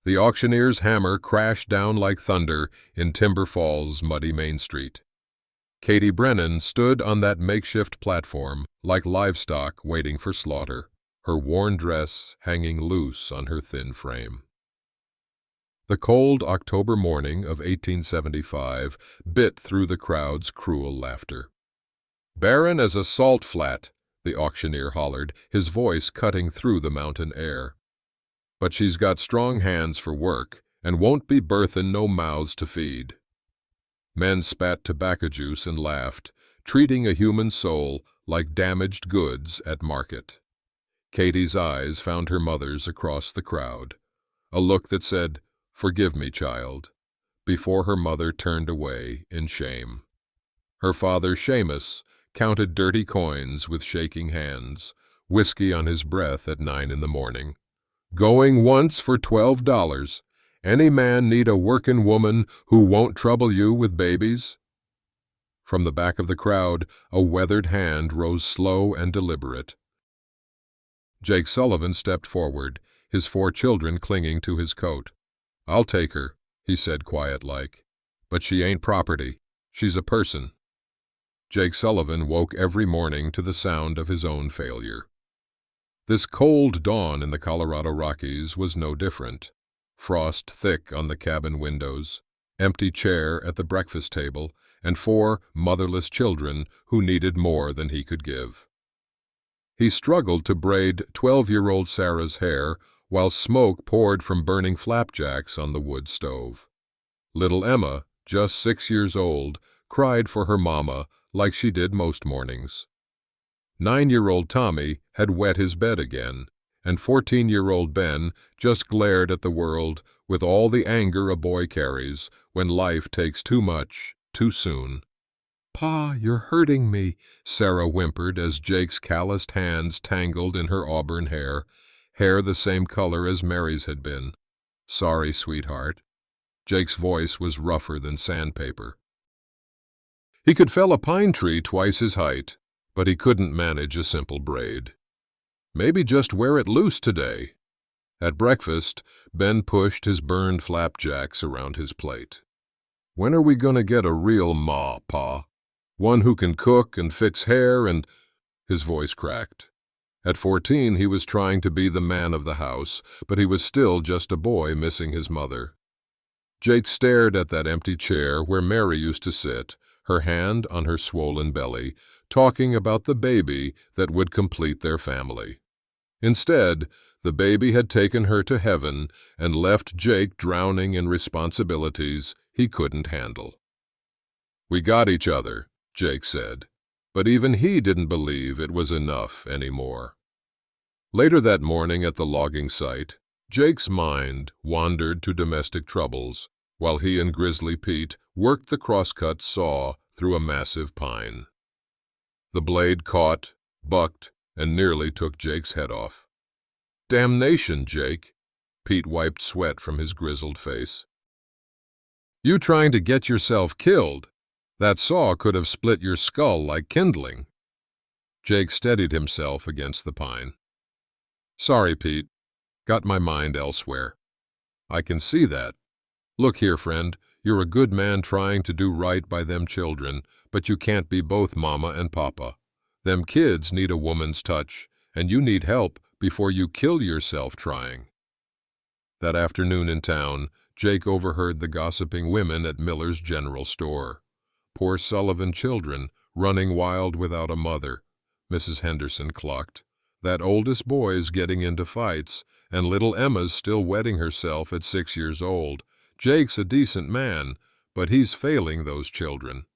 The auctioneer's hammer crashed down like thunder in Timber Falls' muddy Main Street. Katie Brennan stood on that makeshift platform like livestock waiting for slaughter, her worn dress hanging loose on her thin frame. The cold October morning of 1875 bit through the crowd's cruel laughter. "Barren as a salt flat," the auctioneer hollered, his voice cutting through the mountain air. "But she's got strong hands for work, and won't be birthin' no mouths to feed." Men spat tobacco juice and laughed, treating a human soul like damaged goods at market. Katie's eyes found her mother's across the crowd, a look that said, "Forgive me, child," before her mother turned away in shame. Her father, Seamus, counted dirty coins with shaking hands, whiskey on his breath at 9 in the morning. "Going once for $12. Any man need a workin' woman who won't trouble you with babies?" From the back of the crowd, a weathered hand rose slow and deliberate. Jake Sullivan stepped forward, his 4 children clinging to his coat. "I'll take her," he said quiet-like. "But she ain't property. She's a person." Jake Sullivan woke every morning to the sound of his own failure. This cold dawn in the Colorado Rockies was no different. Frost thick on the cabin windows, empty chair at the breakfast table, and 4 motherless children who needed more than he could give. He struggled to braid 12-year-old Sarah's hair while smoke poured from burning flapjacks on the wood stove. Little Emma, just 6 years old, cried for her mama like she did most mornings. 9-year-old Tommy had wet his bed again, and 14-year-old Ben just glared at the world with all the anger a boy carries when life takes too much, too soon. "Pa, you're hurting me," Sarah whimpered as Jake's calloused hands tangled in her auburn hair the same color as Mary's had been. "Sorry, sweetheart." Jake's voice was rougher than sandpaper. He could fell a pine tree twice his height, but he couldn't manage a simple braid. Maybe just wear it loose today. At breakfast, Ben pushed his burned flapjacks around his plate. "When are we going to get a real ma, Pa? One who can cook and fix hair and—" His voice cracked. At 14, he was trying to be the man of the house, but he was still just a boy missing his mother. Jake stared at that empty chair where Mary used to sit, her hand on her swollen belly, talking about the baby that would complete their family. Instead, the baby had taken her to heaven and left Jake drowning in responsibilities he couldn't handle. "We got each other," Jake said, but even he didn't believe it was enough anymore. Later that morning at the logging site, Jake's mind wandered to domestic troubles while he and Grizzly Pete worked the crosscut saw through a massive pine. The blade caught, bucked, and nearly took Jake's head off. "Damnation, Jake!" Pete wiped sweat from his grizzled face. "You trying to get yourself killed? That saw could have split your skull like kindling." Jake steadied himself against the pine. "Sorry, Pete. Got my mind elsewhere." "I can see that. Look here, friend, you're a good man trying to do right by them children, but you can't be both mama and papa. Them kids need a woman's touch, and you need help before you kill yourself trying." That afternoon in town, Jake overheard the gossiping women at Miller's General Store. "Poor Sullivan children, running wild without a mother," Mrs. Henderson clucked. "That oldest boy's getting into fights, and little Emma's still wetting herself at 6 years old. Jake's a decent man, but he's failing those children."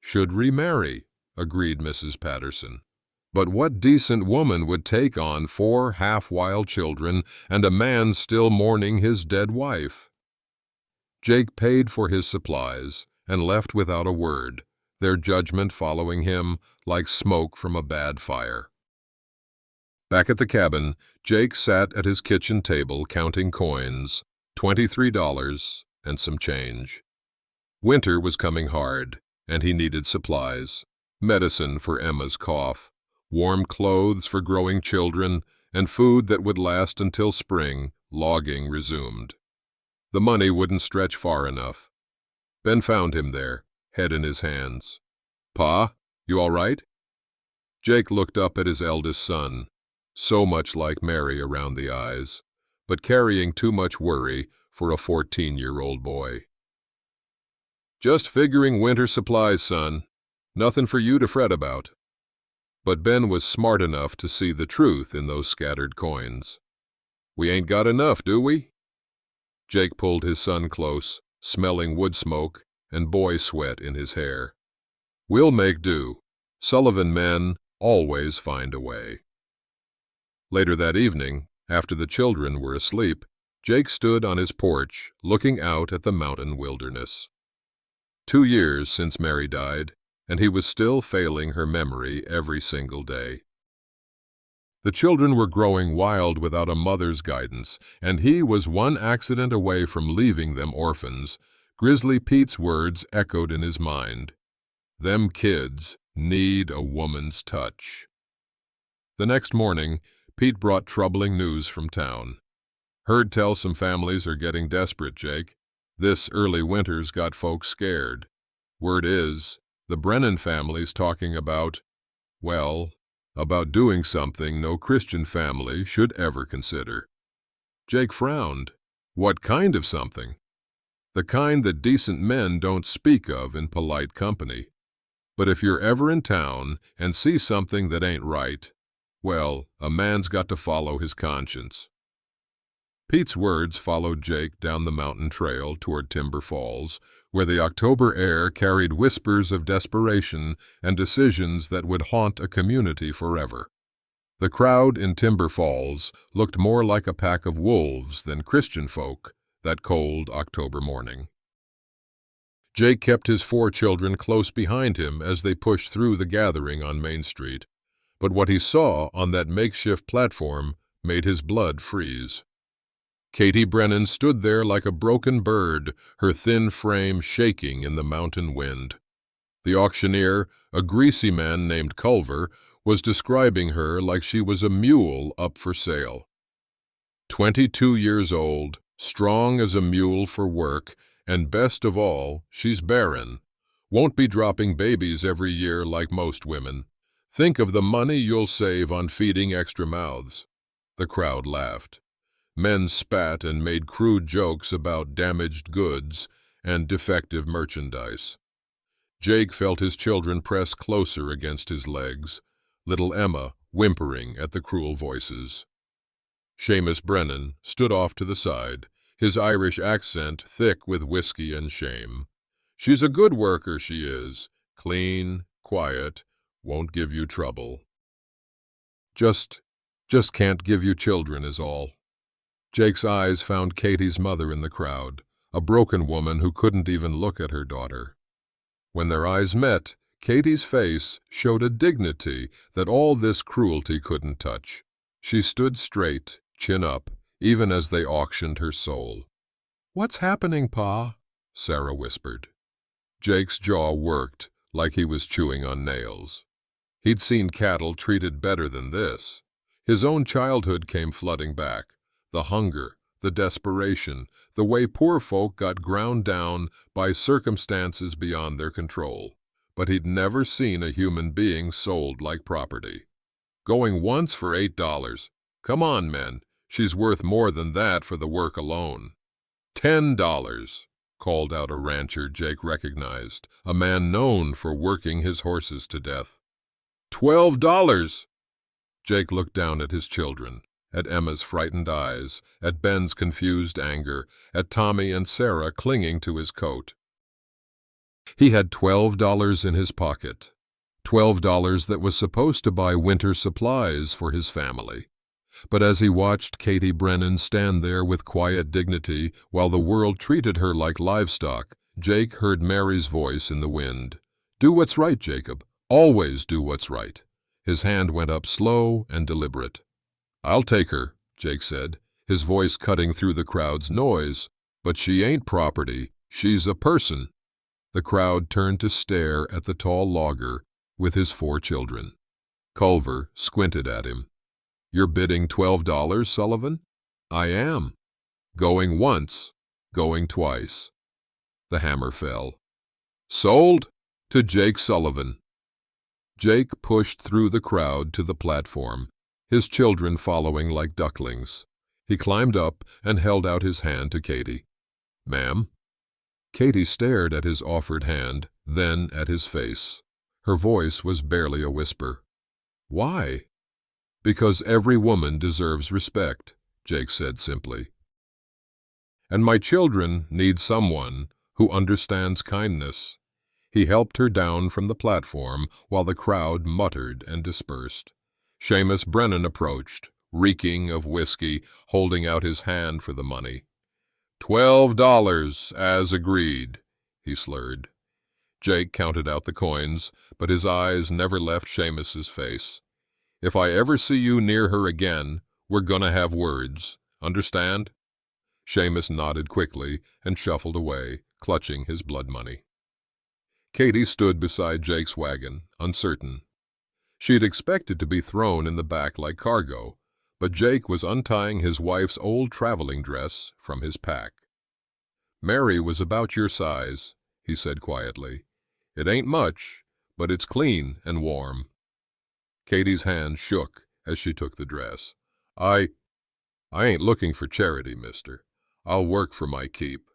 "Should remarry," agreed Mrs. Patterson. "But what decent woman would take on 4 half-wild children and a man still mourning his dead wife?" Jake paid for his supplies and left without a word, their judgment following him like smoke from a bad fire. Back at the cabin, Jake sat at his kitchen table counting coins, $23 and some change. Winter was coming hard, and he needed supplies, medicine for Emma's cough, warm clothes for growing children, and food that would last until spring, logging resumed. The money wouldn't stretch far enough. Ben found him there, head in his hands. "Pa, you all right?" Jake looked up at his eldest son, so much like Mary around the eyes, but carrying too much worry for a 14-year-old boy. "Just figuring winter supplies, son. Nothing for you to fret about." But Ben was smart enough to see the truth in those scattered coins. "We ain't got enough, do we?" Jake pulled his son close, smelling wood smoke and boy sweat in his hair. "We'll make do. Sullivan men always find a way." Later that evening, after the children were asleep, Jake stood on his porch, looking out at the mountain wilderness. 2 years since Mary died, and he was still failing her memory every single day. The children were growing wild without a mother's guidance, and he was one accident away from leaving them orphans. Grizzly Pete's words echoed in his mind. "Them kids need a woman's touch." The next morning, Pete brought troubling news from town. "Heard tell some families are getting desperate, Jake. This early winter's got folks scared. Word is, the Brennan family's talking about doing something no Christian family should ever consider." Jake frowned. "What kind of something?" "The kind that decent men don't speak of in polite company. But if you're ever in town and see something that ain't right, a man's got to follow his conscience." Pete's words followed Jake down the mountain trail toward Timber Falls, where the October air carried whispers of desperation and decisions that would haunt a community forever. The crowd in Timber Falls looked more like a pack of wolves than Christian folk that cold October morning. Jake kept his 4 children close behind him as they pushed through the gathering on Main Street, but what he saw on that makeshift platform made his blood freeze. Katie Brennan stood there like a broken bird, her thin frame shaking in the mountain wind. The auctioneer, a greasy man named Culver, was describing her like she was a mule up for sale. 22 years old, strong as a mule for work, and best of all, she's barren. Won't be dropping babies every year like most women. Think of the money you'll save on feeding extra mouths." The crowd laughed. Men spat and made crude jokes about damaged goods and defective merchandise. Jake felt his children press closer against his legs, little Emma whimpering at the cruel voices. Seamus Brennan stood off to the side, his Irish accent thick with whiskey and shame. "She's a good worker, she is. Clean, quiet, won't give you trouble. Just can't give you children is all." Jake's eyes found Katie's mother in the crowd, a broken woman who couldn't even look at her daughter. When their eyes met, Katie's face showed a dignity that all this cruelty couldn't touch. She stood straight, chin up, even as they auctioned her soul. "What's happening, Pa?" Sarah whispered. Jake's jaw worked like he was chewing on nails. He'd seen cattle treated better than this. His own childhood came flooding back. The hunger, the desperation, the way poor folk got ground down by circumstances beyond their control. But he'd never seen a human being sold like property. "Going once for $8. Come on, men. She's worth more than that for the work alone." $10, called out a rancher Jake recognized, a man known for working his horses to death. $12. Jake looked down at his children, at Emma's frightened eyes, at Ben's confused anger, at Tommy and Sarah clinging to his coat. He had $12 in his pocket, $12 that was supposed to buy winter supplies for his family. But as he watched Katie Brennan stand there with quiet dignity while the world treated her like livestock, Jake heard Mary's voice in the wind. "Do what's right, Jacob. Always do what's right." His hand went up slow and deliberate. "I'll take her," Jake said, his voice cutting through the crowd's noise. "But she ain't property. She's a person." The crowd turned to stare at the tall logger with his 4 children. Culver squinted at him. "You're bidding $12, Sullivan?" "I am." "Going once." going twice. The hammer fell. Sold to Jake Sullivan. Jake pushed through the crowd to the platform, his children following like ducklings. He climbed up and held out his hand to Katie. "Ma'am?" Katie stared at his offered hand, then at his face. Her voice was barely a whisper. "Why?" "Because every woman deserves respect," Jake said simply. "And my children need someone who understands kindness." He helped her down from the platform while the crowd muttered and dispersed. Seamus Brennan approached, reeking of whiskey, holding out his hand for the money. $12, as agreed, he slurred. Jake counted out the coins, but his eyes never left Seamus's face. "If I ever see you near her again, we're gonna have words. Understand?" Seamus nodded quickly and shuffled away, clutching his blood money. Katie stood beside Jake's wagon, uncertain. She'd expected to be thrown in the back like cargo, but Jake was untying his wife's old traveling dress from his pack. "Mary was about your size," he said quietly. "It ain't much, but it's clean and warm." Katie's hand shook as she took the dress. I ain't looking for charity, mister. I'll work for my keep."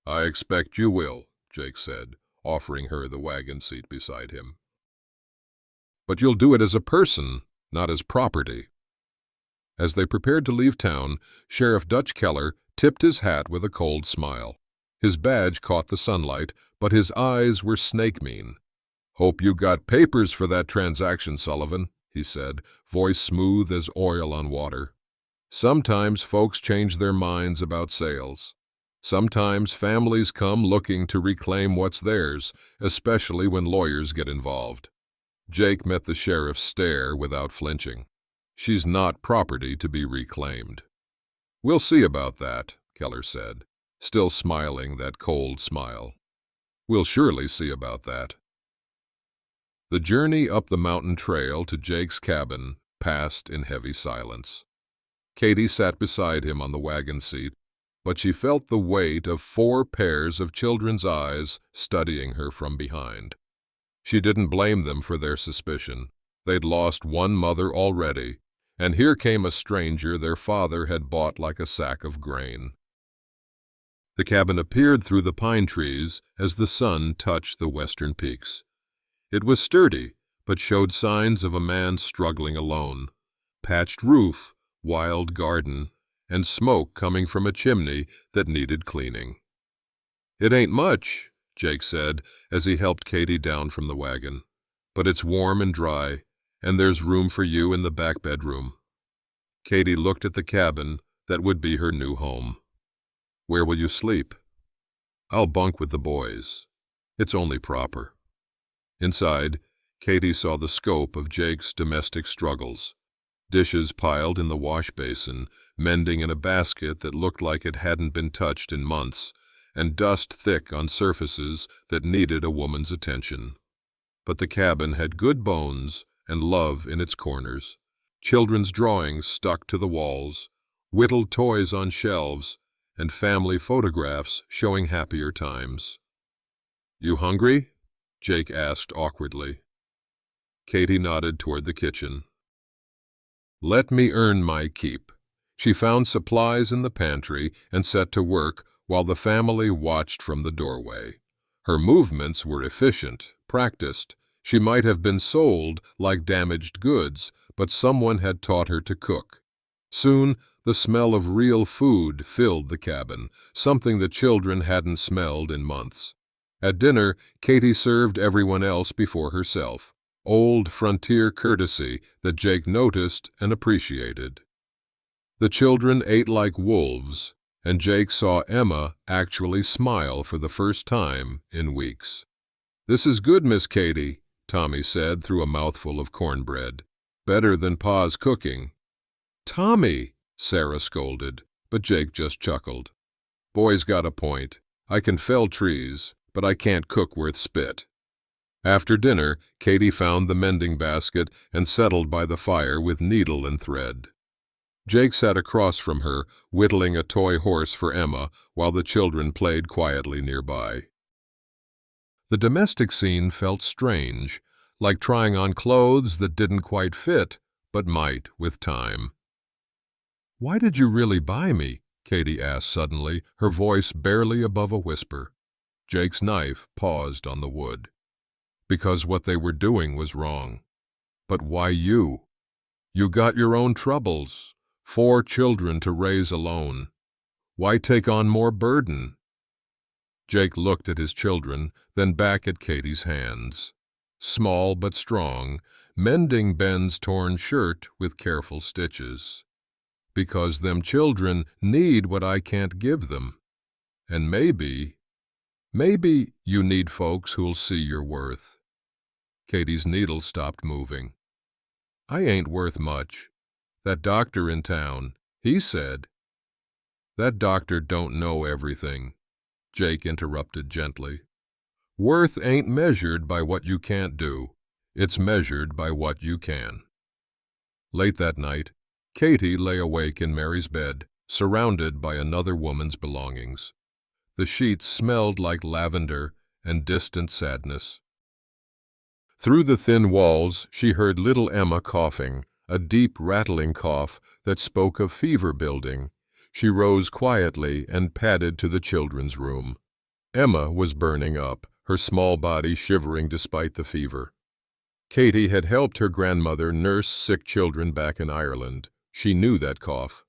"I expect you will," Jake said, offering her the wagon seat beside him. "But you'll do it as a person, not as property." As they prepared to leave town, Sheriff Dutch Keller tipped his hat with a cold smile. His badge caught the sunlight, but his eyes were snake-mean. "Hope you got papers for that transaction, Sullivan," he said, voice smooth as oil on water. "Sometimes folks change their minds about sales. Sometimes families come looking to reclaim what's theirs, especially when lawyers get involved." Jake met the sheriff's stare without flinching. "She's not property to be reclaimed." "We'll see about that," Keller said, still smiling that cold smile. "We'll surely see about that." The journey up the mountain trail to Jake's cabin passed in heavy silence. Katie sat beside him on the wagon seat, but she felt the weight of 4 pairs of children's eyes studying her from behind. She didn't blame them for their suspicion. They'd lost one mother already, and here came a stranger their father had bought like a sack of grain. The cabin appeared through the pine trees as the sun touched the western peaks. It was sturdy, but showed signs of a man struggling alone. Patched roof, wild garden, and smoke coming from a chimney that needed cleaning. "It ain't much," Jake said as he helped Katie down from the wagon. "But it's warm and dry, and there's room for you in the back bedroom." Katie looked at the cabin that would be her new home. "Where will you sleep?" "I'll bunk with the boys. It's only proper." Inside, Katie saw the scope of Jake's domestic struggles. Dishes piled in the wash basin, mending in a basket that looked like it hadn't been touched in months, and dust thick on surfaces that needed a woman's attention. But the cabin had good bones and love in its corners. Children's drawings stuck to the walls, whittled toys on shelves, and family photographs showing happier times. "You hungry?" Jake asked awkwardly. Katie nodded toward the kitchen. "Let me earn my keep." She found supplies in the pantry and set to work while the family watched from the doorway. Her movements were efficient, practiced. She might have been sold like damaged goods, but someone had taught her to cook. Soon, the smell of real food filled the cabin, something the children hadn't smelled in months. At dinner, Katie served everyone else before herself, old frontier courtesy that Jake noticed and appreciated. The children ate like wolves, and Jake saw Emma actually smile for the first time in weeks. "This is good, Miss Katie," Tommy said through a mouthful of cornbread. "Better than Pa's cooking." "Tommy!" Sarah scolded, but Jake just chuckled. "Boy's got a point. I can fell trees, but I can't cook worth spit." After dinner, Katie found the mending basket and settled by the fire with needle and thread. Jake sat across from her, whittling a toy horse for Emma while the children played quietly nearby. The domestic scene felt strange, like trying on clothes that didn't quite fit, but might with time. "Why did you really buy me?" Katie asked suddenly, her voice barely above a whisper. Jake's knife paused on the wood. "Because what they were doing was wrong." "But why you? You got your own troubles. 4 children to raise alone. Why take on more burden?" Jake looked at his children, then back at Katie's hands. Small but strong, mending Ben's torn shirt with careful stitches. "Because them children need what I can't give them. And maybe you need folks who'll see your worth." Katie's needle stopped moving. "I ain't worth much. That doctor in town, he said—" "That doctor don't know everything," Jake interrupted gently. "Worth ain't measured by what you can't do. It's measured by what you can." Late that night, Katie lay awake in Mary's bed, surrounded by another woman's belongings. The sheets smelled like lavender and distant sadness. Through the thin walls, she heard little Emma coughing, a deep rattling cough that spoke of fever building. She rose quietly and padded to the children's room. Emma was burning up, her small body shivering despite the fever. Katie had helped her grandmother nurse sick children back in Ireland. She knew that cough.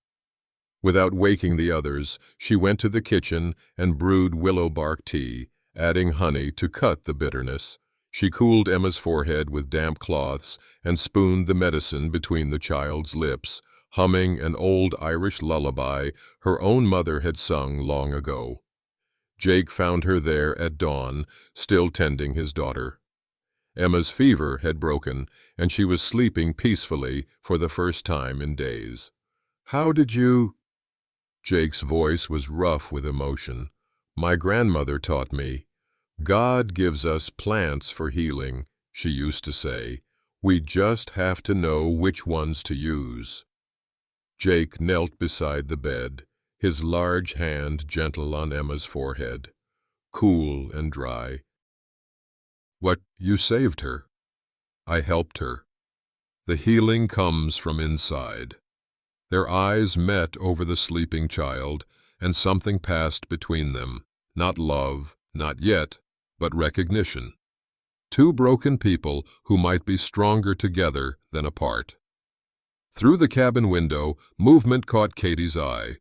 Without waking the others, she went to the kitchen and brewed willow bark tea, adding honey to cut the bitterness. She cooled Emma's forehead with damp cloths and spooned the medicine between the child's lips, humming an old Irish lullaby her own mother had sung long ago. Jake found her there at dawn, still tending his daughter. Emma's fever had broken, and she was sleeping peacefully for the first time in days. "How did you—" Jake's voice was rough with emotion. "My grandmother taught me. God gives us plants for healing," she used to say. "We just have to know which ones to use." Jake knelt beside the bed, his large hand gentle on Emma's forehead, cool and dry. "What, you saved her?" "I helped her. The healing comes from inside." Their eyes met over the sleeping child, and something passed between them. Not love, not yet, but recognition. 2 broken people who might be stronger together than apart. Through the cabin window, movement caught Katie's eye.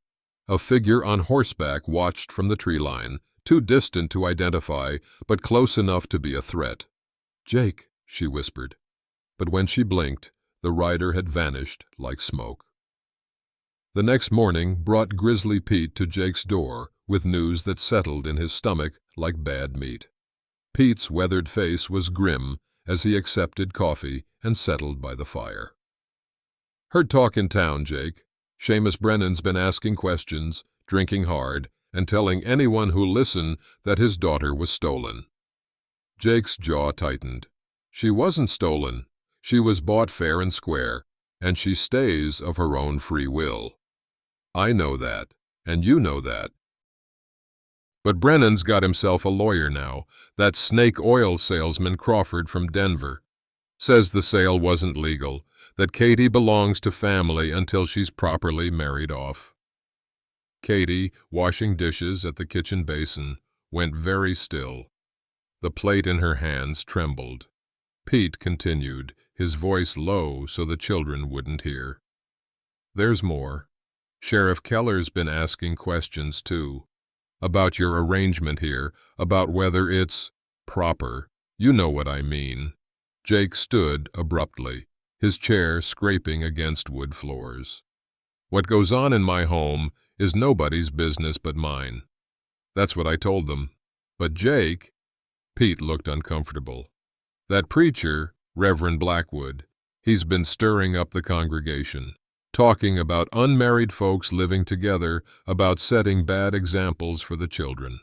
A figure on horseback watched from the tree line, too distant to identify, but close enough to be a threat. "Jake," she whispered. But when she blinked, the rider had vanished like smoke. The next morning brought Grizzly Pete to Jake's door with news that settled in his stomach like bad meat. Pete's weathered face was grim as he accepted coffee and settled by the fire. "Heard talk in town, Jake. Seamus Brennan's been asking questions, drinking hard, and telling anyone who'll listen that his daughter was stolen." Jake's jaw tightened. "She wasn't stolen. She was bought fair and square, and she stays of her own free will. I know that, and you know that. But Brennan's got himself a lawyer now, that snake oil salesman Crawford from Denver. Says the sale wasn't legal, that Katie belongs to family until she's properly married off." Katie, washing dishes at the kitchen basin, went very still. The plate in her hands trembled. Pete continued, his voice low so the children wouldn't hear. "There's more. Sheriff Keller's been asking questions, too. About your arrangement here, about whether it's proper. You know what I mean." Jake stood abruptly, his chair scraping against wood floors. "What goes on in my home is nobody's business but mine." That's what I told them. "But Jake—" Pete looked uncomfortable. "That preacher, Reverend Blackwood, he's been stirring up the congregation, talking about unmarried folks living together, about setting bad examples for the children."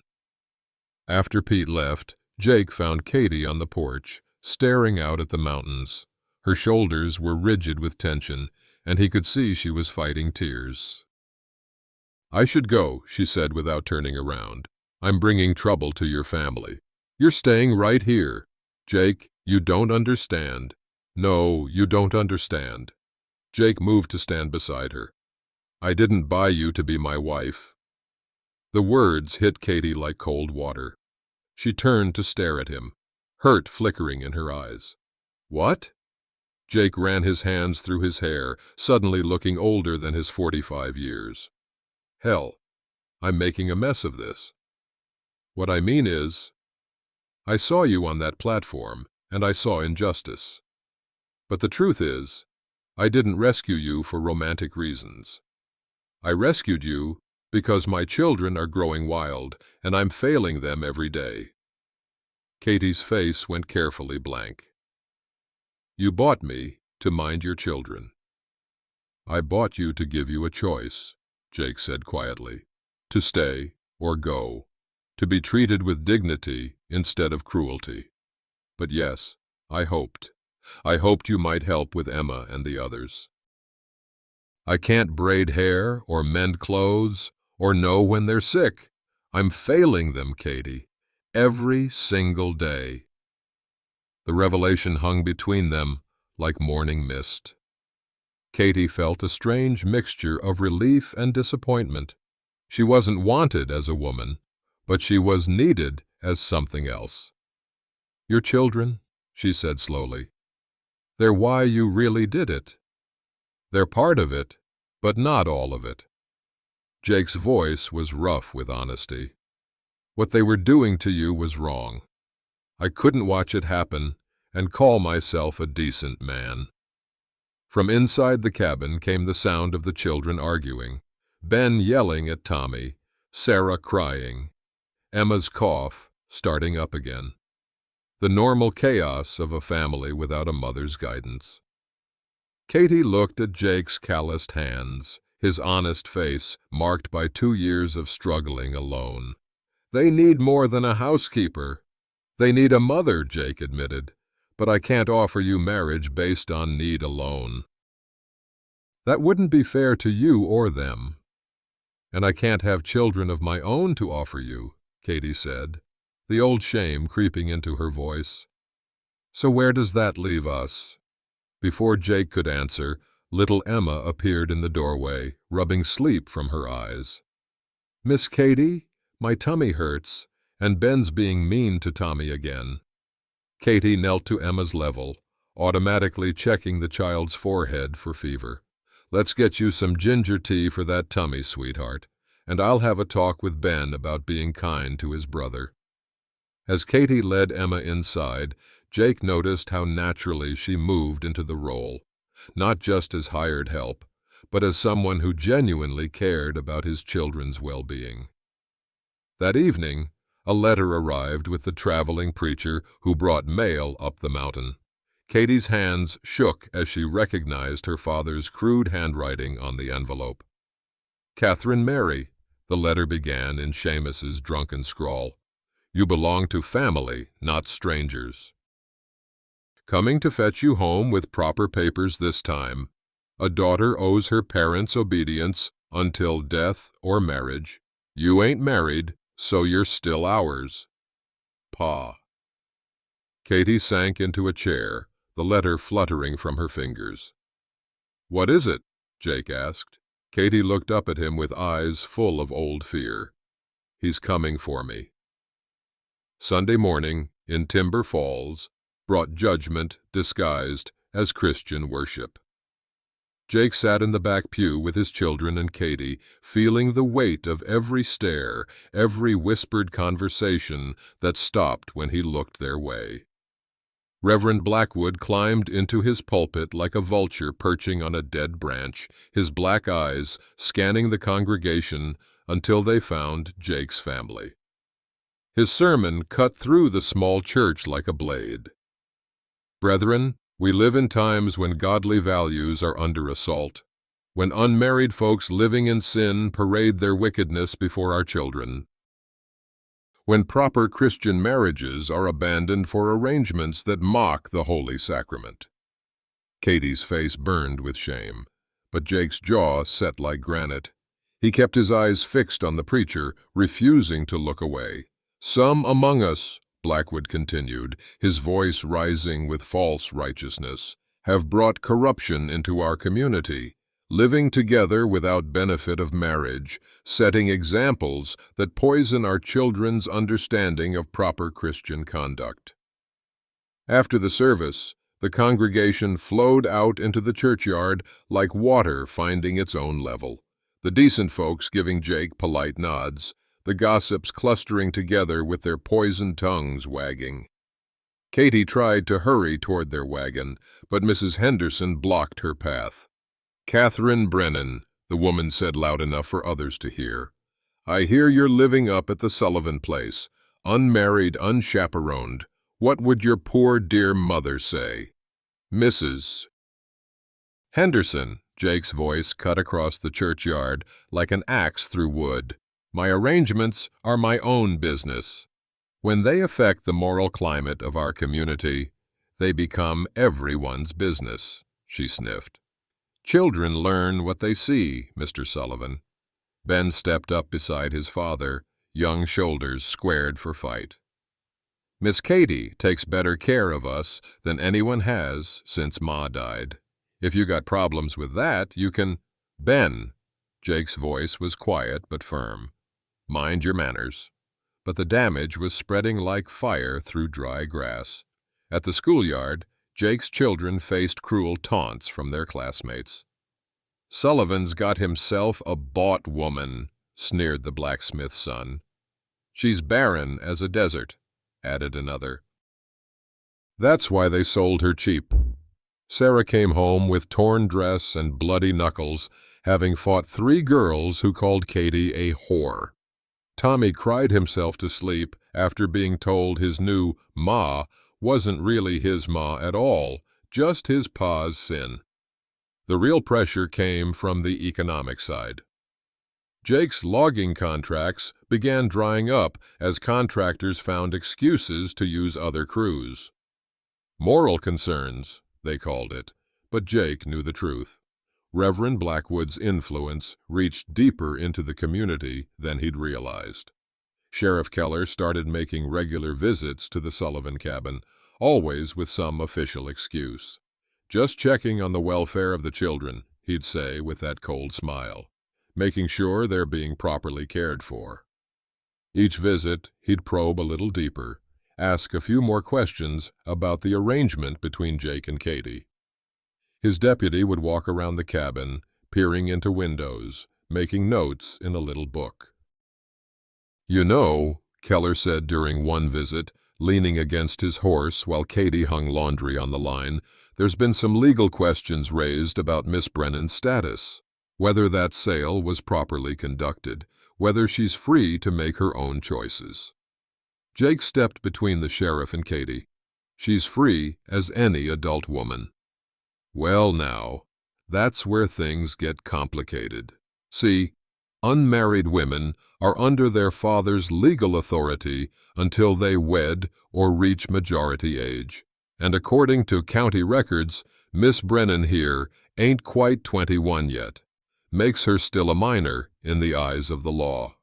After Pete left, Jake found Katie on the porch, staring out at the mountains. Her shoulders were rigid with tension, and he could see she was fighting tears. "I should go," she said without turning around. "I'm bringing trouble to your family. You're staying right here. Jake, you don't understand. No, you don't understand." Jake moved to stand beside her. "I didn't buy you to be my wife." The words hit Katie like cold water. She turned to stare at him, hurt flickering in her eyes. "What?" Jake ran his hands through his hair, suddenly looking older than his 45 years. "Hell, I'm making a mess of this. What I mean is, I saw you on that platform, and I saw injustice. But the truth is, I didn't rescue you for romantic reasons. I rescued you because my children are growing wild, and I'm failing them every day." Katie's face went carefully blank. "You bought me to mind your children." "I bought you to give you a choice," Jake said quietly. "To stay or go. To be treated with dignity instead of cruelty. But yes, I hoped. I hoped you might help with Emma and the others. I can't braid hair or mend clothes or know when they're sick. I'm failing them, Katie, every single day." The revelation hung between them like morning mist. Katie felt a strange mixture of relief and disappointment. She wasn't wanted as a woman, but she was needed as something else. "Your children," she said slowly, "they're why you really did it. They're part of it, but not all of it." Jake's voice was rough with honesty. "What they were doing to you was wrong. I couldn't watch it happen and call myself a decent man." From inside the cabin came the sound of the children arguing, Ben yelling at Tommy, Sarah crying, Emma's cough starting up again. The normal chaos of a family without a mother's guidance. Katie looked at Jake's calloused hands, his honest face marked by 2 years of struggling alone. "They need more than a housekeeper. They need a mother," Jake admitted, "but I can't offer you marriage based on need alone. That wouldn't be fair to you or them. And I can't have children of my own to offer you," Katie said, the old shame creeping into her voice. "So where does that leave us?" Before Jake could answer, little Emma appeared in the doorway, rubbing sleep from her eyes. "Miss Katie, my tummy hurts, and Ben's being mean to Tommy again." Katie knelt to Emma's level, automatically checking the child's forehead for fever. "Let's get you some ginger tea for that tummy, sweetheart, and I'll have a talk with Ben about being kind to his brother." As Katie led Emma inside, Jake noticed how naturally she moved into the role, not just as hired help, but as someone who genuinely cared about his children's well-being. That evening, a letter arrived with the traveling preacher who brought mail up the mountain. Katie's hands shook as she recognized her father's crude handwriting on the envelope. "Catherine Mary," the letter began in Seamus's drunken scrawl. "You belong to family, not strangers. Coming to fetch you home with proper papers this time. A daughter owes her parents obedience until death or marriage. You ain't married, so you're still ours. Pa." Katie sank into a chair, the letter fluttering from her fingers. "What is it?" Jake asked. Katie looked up at him with eyes full of old fear. "He's coming for me." Sunday morning, in Timber Falls, brought judgment disguised as Christian worship. Jake sat in the back pew with his children and Katie, feeling the weight of every stare, every whispered conversation that stopped when he looked their way. Reverend Blackwood climbed into his pulpit like a vulture perching on a dead branch, his black eyes scanning the congregation until they found Jake's family. His sermon cut through the small church like a blade. "Brethren, we live in times when godly values are under assault, when unmarried folks living in sin parade their wickedness before our children, when proper Christian marriages are abandoned for arrangements that mock the Holy Sacrament." Katie's face burned with shame. but Jake's jaw set like granite. He kept his eyes fixed on the preacher, refusing to look away. "Some among us," Blackwood continued, his voice rising with false righteousness, "have brought corruption into our community, living together without benefit of marriage, setting examples that poison our children's understanding of proper Christian conduct." After the service, the congregation flowed out into the churchyard like water finding its own level, the decent folks giving Jake polite nods, the gossips clustering together with their poisoned tongues wagging. Katie tried to hurry toward their wagon, but Mrs. Henderson blocked her path. "Catherine Brennan," the woman said loud enough for others to hear, "I hear you're living up at the Sullivan place, unmarried, unchaperoned. What would your poor dear mother say?" "Mrs. Henderson," Jake's voice cut across the churchyard like an axe through wood, "my arrangements are my own business. When they affect the moral climate of our community, they become everyone's business," she sniffed. "Children learn what they see, Mr. Sullivan." Ben stepped up beside his father, young shoulders squared for fight. "Miss Katie takes better care of us than anyone has since Ma died. If you got problems with that, you can—" "Ben," Jake's voice was quiet but firm, "mind your manners." But the damage was spreading like fire through dry grass. At the schoolyard, Jake's children faced cruel taunts from their classmates. "Sullivan's got himself a bought woman," sneered the blacksmith's son. "She's barren as a desert," added another. "That's why they sold her cheap." Sarah came home with torn dress and bloody knuckles, having fought 3 girls who called Katie a whore. Tommy cried himself to sleep after being told his new ma wasn't really his ma at all, just his pa's sin. The real pressure came from the economic side. Jake's logging contracts began drying up as contractors found excuses to use other crews. Moral concerns, they called it, but Jake knew the truth. Reverend Blackwood's influence reached deeper into the community than he'd realized. Sheriff Keller started making regular visits to the Sullivan cabin, always with some official excuse. "Just checking on the welfare of the children," he'd say with that cold smile, "making sure they're being properly cared for." Each visit, he'd probe a little deeper, ask a few more questions about the arrangement between Jake and Katie. His deputy would walk around the cabin, peering into windows, making notes in a little book. "You know," Keller said during one visit, leaning against his horse while Katie hung laundry on the line, "there's been some legal questions raised about Miss Brennan's status. Whether that sale was properly conducted, whether she's free to make her own choices." Jake stepped between the sheriff and Katie. "She's free as any adult woman." "Well now, that's where things get complicated. See, unmarried women are under their father's legal authority until they wed or reach majority age. And according to county records, Miss Brennan here ain't quite 21 yet. Makes her still a minor in the eyes of the law."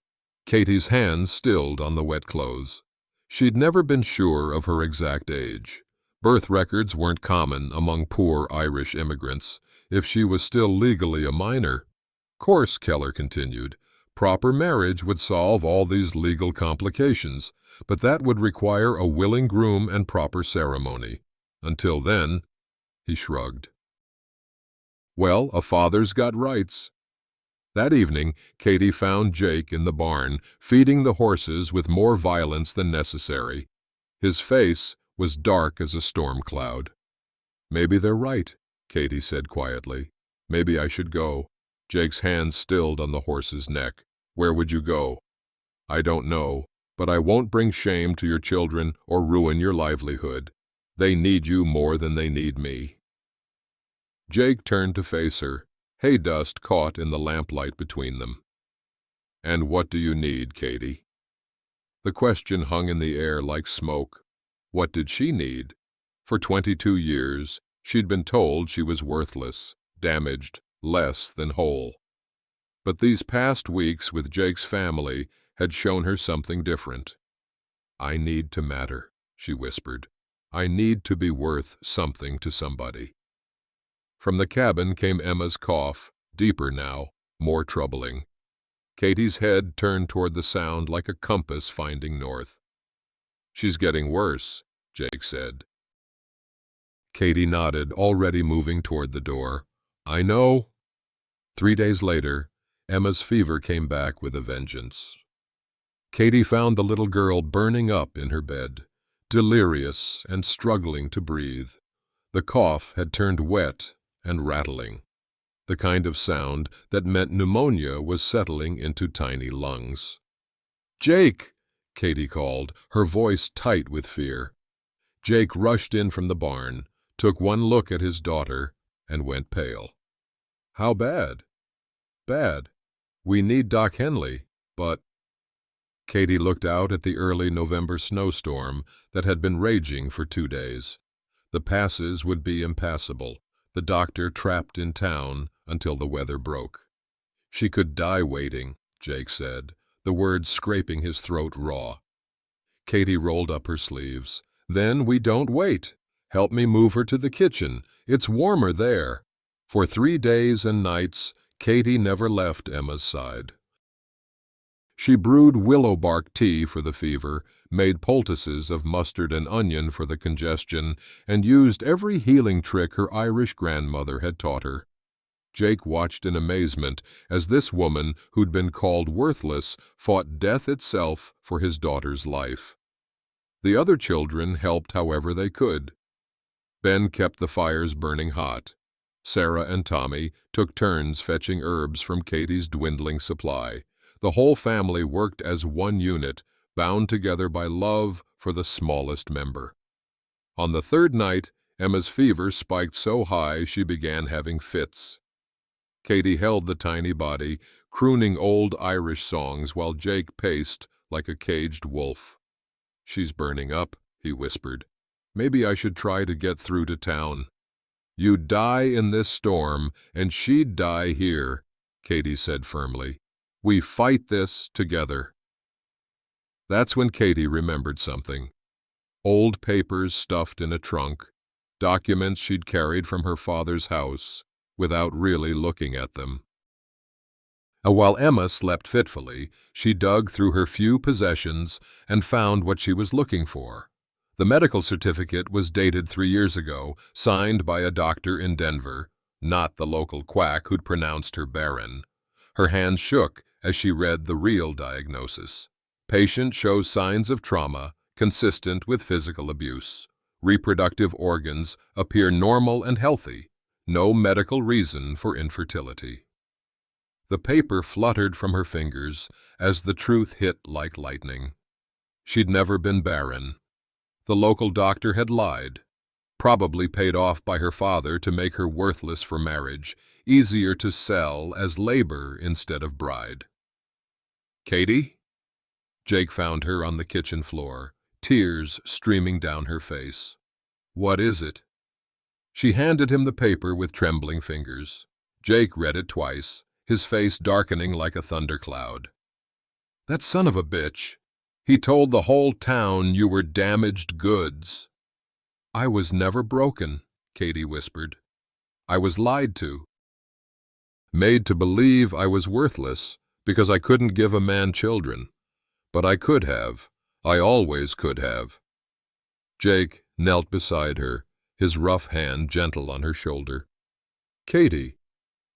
Katie's hands stilled on the wet clothes. She'd never been sure of her exact age. Birth records weren't common among poor Irish immigrants. If she was still legally a minor. "Course," Keller continued, "proper marriage would solve all these legal complications, but that would require a willing groom and proper ceremony. Until then," he shrugged. "Well, a father's got rights." That evening, Katie found Jake in the barn, feeding the horses with more violence than necessary. His face was dark as a storm cloud. "Maybe they're right," Katie said quietly. "Maybe I should go." Jake's hands stilled on the horse's neck. "Where would you go?" "I don't know, but I won't bring shame to your children or ruin your livelihood. They need you more than they need me." Jake turned to face her, hay dust caught in the lamplight between them. "And what do you need, Katie?" The question hung in the air like smoke. What did she need? For 22 years, she'd been told she was worthless, damaged, less than whole. But these past weeks with Jake's family had shown her something different. "I need to matter," she whispered. "I need to be worth something to somebody." From the cabin came Emma's cough, deeper now, more troubling. Katie's head turned toward the sound like a compass finding north. "She's getting worse," Jake said. Katie nodded, already moving toward the door. "I know." 3 days later, Emma's fever came back with a vengeance. Katie found the little girl burning up in her bed, delirious and struggling to breathe. The cough had turned wet and rattling, the kind of sound that meant pneumonia was settling into tiny lungs. "Jake!" Katie called, her voice tight with fear. Jake rushed in from the barn, took one look at his daughter, and went pale. "How bad?" "Bad. We need Doc Henley, but—" Katie looked out at the early November snowstorm that had been raging for 2 days. The passes would be impassable, the doctor trapped in town until the weather broke. "She could die waiting," Jake said, the words scraping his throat raw. Katie rolled up her sleeves. "Then we don't wait. Help me move her to the kitchen. It's warmer there." For 3 days and nights, Katie never left Emma's side. She brewed willow bark tea for the fever, made poultices of mustard and onion for the congestion, and used every healing trick her Irish grandmother had taught her. Jake watched in amazement as this woman, who'd been called worthless, fought death itself for his daughter's life. The other children helped however they could. Ben kept the fires burning hot. Sarah and Tommy took turns fetching herbs from Katie's dwindling supply. The whole family worked as one unit, bound together by love for the smallest member. On the 3rd night, Emma's fever spiked so high she began having fits. Katie held the tiny body, crooning old Irish songs while Jake paced like a caged wolf. "She's burning up," he whispered. "Maybe I should try to get through to town." "You'd die in this storm, and she'd die here," Katie said firmly. "We fight this together." That's when Katie remembered something. Old papers stuffed in a trunk, documents she'd carried from her father's house without really looking at them. While Emma slept fitfully, she dug through her few possessions and found what she was looking for. The medical certificate was dated 3 years ago, signed by a doctor in Denver, not the local quack who'd pronounced her barren. Her hands shook as she read the real diagnosis. Patient shows signs of trauma consistent with physical abuse. Reproductive organs appear normal and healthy. No medical reason for infertility. The paper fluttered from her fingers as the truth hit like lightning. She'd never been barren. The local doctor had lied, probably paid off by her father to make her worthless for marriage, easier to sell as labor instead of bride. "Katie?" Jake found her on the kitchen floor, tears streaming down her face. "What is it?" She handed him the paper with trembling fingers. Jake read it twice, his face darkening like a thundercloud. "That son of a bitch. He told the whole town you were damaged goods." "I was never broken," Katie whispered. "I was lied to. Made to believe I was worthless because I couldn't give a man children. But I could have. I always could have." Jake knelt beside her, his rough hand gentle on her shoulder. "Katie,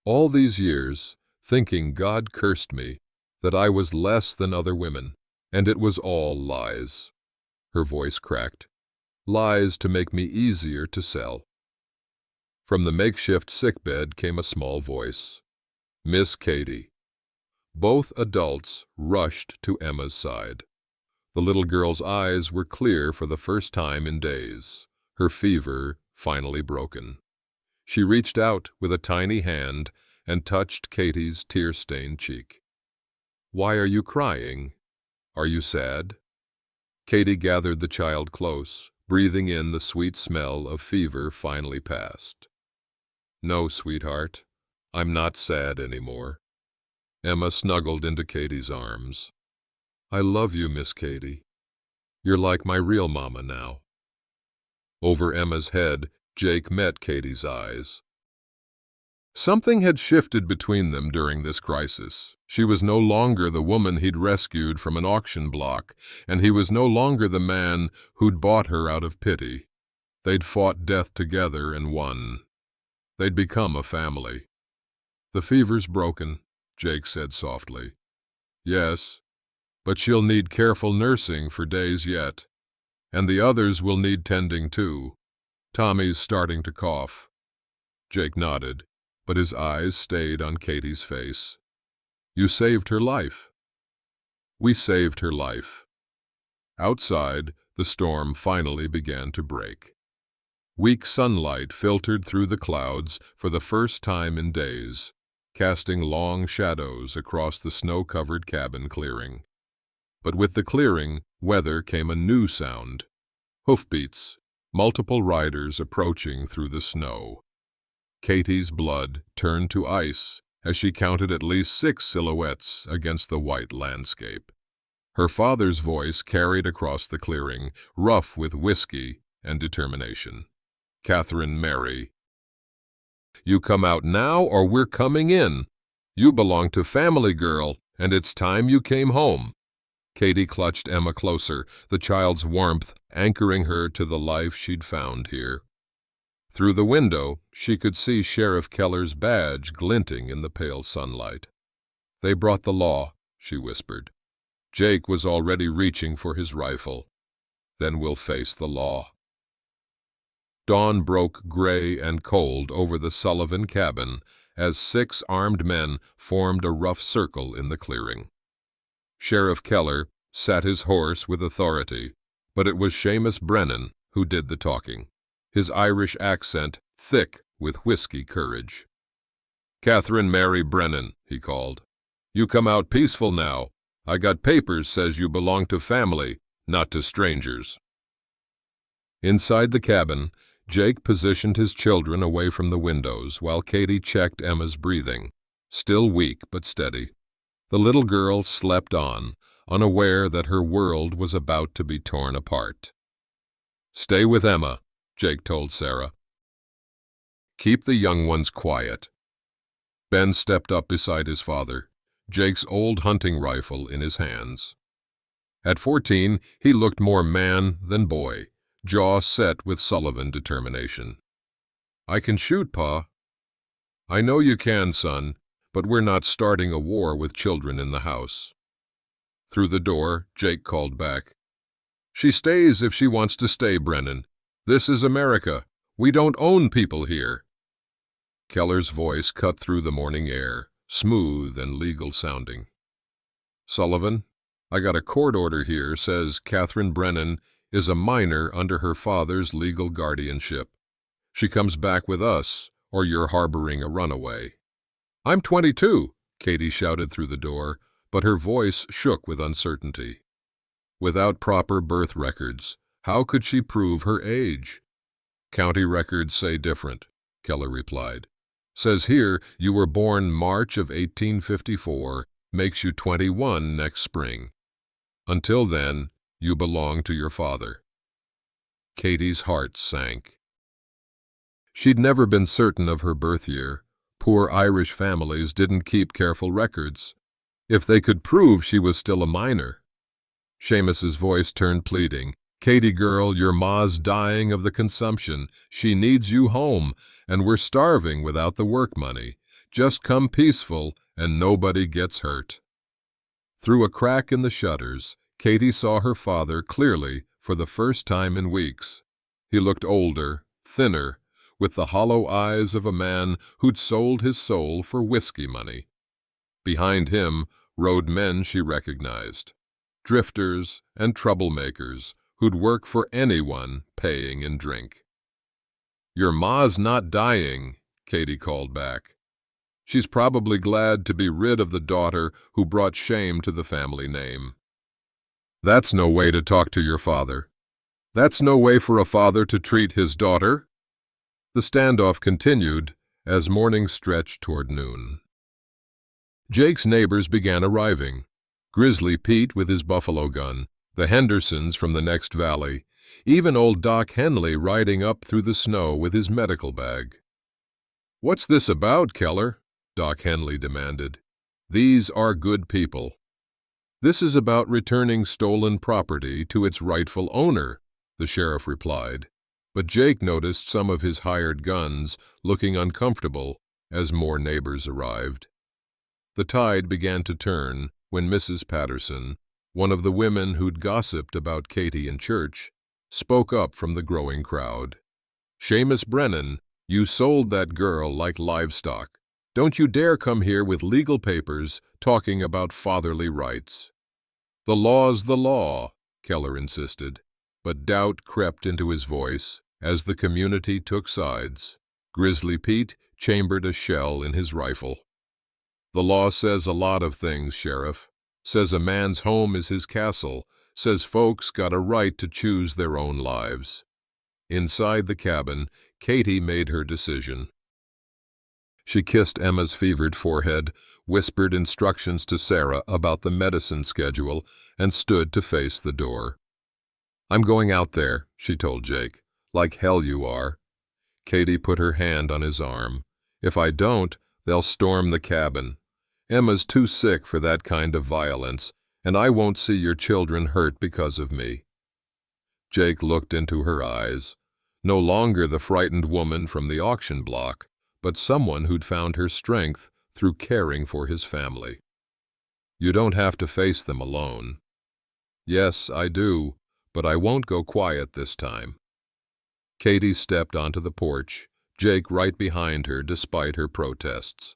all these years, thinking God cursed me, that I was less than other women, and it was all lies." Her voice cracked. "Lies to make me easier to sell." From the makeshift sickbed came a small voice. "Miss Katie." Both adults rushed to Emma's side. The little girl's eyes were clear for the first time in days, her fever finally broken. She reached out with a tiny hand and touched Katie's tear-stained cheek. "Why are you crying? Are you sad?" Katie gathered the child close, breathing in the sweet smell of fever finally past. "No, sweetheart. I'm not sad anymore. Emma snuggled into Katie's arms. I love you, Miss Katie. You're like my real mama now. Over Emma's head, Jake met Katie's eyes. Something had shifted between them during this crisis. She was no longer the woman he'd rescued from an auction block, and he was no longer the man who'd bought her out of pity. They'd fought death together and won. They'd become a family. The fever's broken, Jake said softly. Yes, but she'll need careful nursing for days yet. And the others will need tending too. Tommy's starting to cough. Jake nodded, but his eyes stayed on Katie's face. You saved her life. We saved her life. Outside, the storm finally began to break. Weak sunlight filtered through the clouds for the first time in days, casting long shadows across the snow-covered cabin clearing. But with the clearing, weather came a new sound. Hoofbeats, multiple riders approaching through the snow. Katie's blood turned to ice as she counted at least 6 silhouettes against the white landscape. Her father's voice carried across the clearing, rough with whiskey and determination. Catherine Mary. You come out now or we're coming in. You belong to family, girl, and it's time you came home. Katie clutched Emma closer, the child's warmth anchoring her to the life she'd found here. Through the window, she could see Sheriff Keller's badge glinting in the pale sunlight. They brought the law, she whispered. Jake was already reaching for his rifle. Then we'll face the law. Dawn broke gray and cold over the Sullivan cabin as 6 armed men formed a rough circle in the clearing. Sheriff Keller sat his horse with authority, but it was Seamus Brennan who did the talking, his Irish accent thick with whiskey courage. Catherine Mary Brennan, he called. You come out peaceful now. I got papers says you belong to family, not to strangers. Inside the cabin, Jake positioned his children away from the windows while Katie checked Emma's breathing, still weak but steady. The little girl slept on, unaware that her world was about to be torn apart. Stay with Emma, Jake told Sarah. Keep the young ones quiet. Ben stepped up beside his father, Jake's old hunting rifle in his hands. At 14, he looked more man than boy, jaw set with Sullivan determination. I can shoot, Pa. I know you can, son, but we're not starting a war with children in the house. Through the door, Jake called back. She stays if she wants to stay, Brennan. This is America. We don't own people here. Keller's voice cut through the morning air, smooth and legal sounding. Sullivan, I got a court order here says Catherine Brennan is a minor under her father's legal guardianship. She comes back with us, or you're harboring a runaway. I'm 22, Katie shouted through the door, but her voice shook with uncertainty. Without proper birth records, how could she prove her age? County records say different, Keller replied. Says here you were born March of 1854, makes you 21 next spring. Until then, you belong to your father. Katie's heart sank. She'd never been certain of her birth year. Poor Irish families didn't keep careful records. If they could prove she was still a minor. Seamus's voice turned pleading. Katie girl, your ma's dying of the consumption. She needs you home, and we're starving without the work money. Just come peaceful, and nobody gets hurt. Through a crack in the shutters, Katie saw her father clearly for the first time in weeks. He looked older, thinner, with the hollow eyes of a man who'd sold his soul for whiskey money. Behind him rode men she recognized, drifters and troublemakers who'd work for anyone paying in drink. Your ma's not dying, Katie called back. She's probably glad to be rid of the daughter who brought shame to the family name. That's no way to talk to your father. That's no way for a father to treat his daughter. The standoff continued as morning stretched toward noon. Jake's neighbors began arriving. Grizzly Pete with his buffalo gun, the Hendersons from the next valley, even old Doc Henley riding up through the snow with his medical bag. "What's this about, Keller?" Doc Henley demanded. "These are good people." "This is about returning stolen property to its rightful owner," the sheriff replied. But Jake noticed some of his hired guns looking uncomfortable as more neighbors arrived. The tide began to turn when Mrs. Patterson, one of the women who'd gossiped about Katie in church, spoke up from the growing crowd. "Seamus Brennan, you sold that girl like livestock. Don't you dare come here with legal papers talking about fatherly rights." "The law's the law," Keller insisted, but doubt crept into his voice as the community took sides. Grizzly Pete chambered a shell in his rifle. "The law says a lot of things, Sheriff. Says a man's home is his castle. Says folks got a right to choose their own lives." Inside the cabin, Katie made her decision. She kissed Emma's fevered forehead, whispered instructions to Sarah about the medicine schedule, and stood to face the door. "I'm going out there," she told Jake. "Like hell you are." Katie put her hand on his arm. "If I don't, they'll storm the cabin. Emma's too sick for that kind of violence, and I won't see your children hurt because of me." Jake looked into her eyes. No longer the frightened woman from the auction block, but someone who'd found her strength through caring for his family. "You don't have to face them alone." "Yes, I do, but I won't go quiet this time." Katie stepped onto the porch, Jake right behind her despite her protests.